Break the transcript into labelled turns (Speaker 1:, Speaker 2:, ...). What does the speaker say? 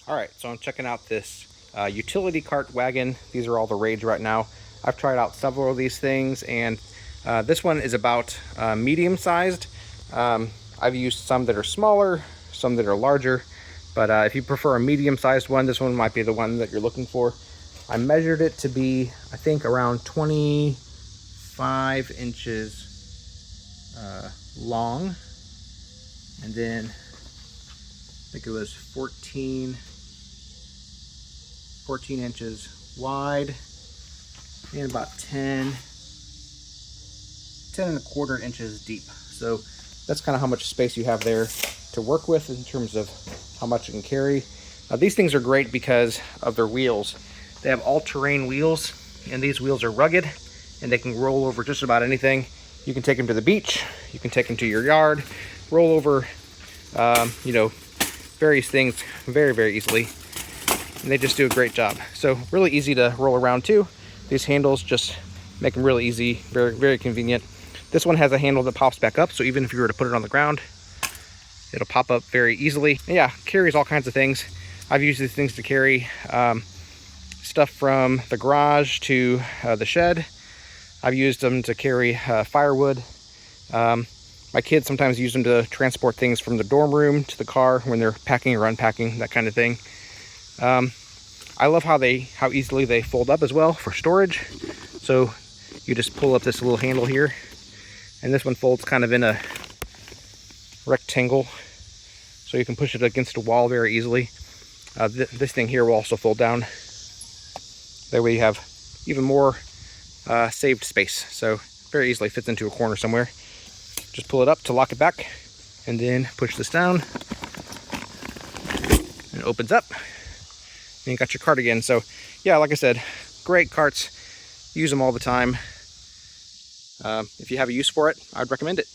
Speaker 1: All right, so I'm checking out this utility cart wagon. These are all the rage right now. I've tried out several of these things, and this one is about medium sized. I've used some that are smaller, some that are larger, but if you prefer a medium sized one, this one might be the one that you're looking for. I measured it to be, I think, around 25 inches long, and then I think it was 14 inches wide, and about 10 and a quarter inches deep. So that's kind of how much space you have there to work with in terms of how much it can carry. These things are great because of their wheels. They have all-terrain wheels, and these wheels are rugged and they can roll over just about anything. You can take them to the beach, you can take them to your yard, roll over various things very, very easily. And they just do a great job. So really easy to roll around too. These handles just make them really easy, very, very convenient. This one has a handle that pops back up, so even if you were to put it on the ground, it'll pop up very easily. And yeah, carries all kinds of things. I've used these things to carry stuff from the garage to the shed. I've used them to carry firewood. My kids sometimes use them to transport things from the dorm room to the car when they're packing or unpacking, that kind of thing. I love how easily they fold up as well for storage. So you just pull up this little handle here, and this one folds kind of in a rectangle, so you can push it against a wall very easily. This thing here will also fold down. That way you have even more saved space. So very easily fits into a corner somewhere. Just pull it up to lock it back, and then push this down, and it opens up. And you got your cart again. So yeah, like I said, great carts. Use them all the time. If you have a use for it, I'd recommend it.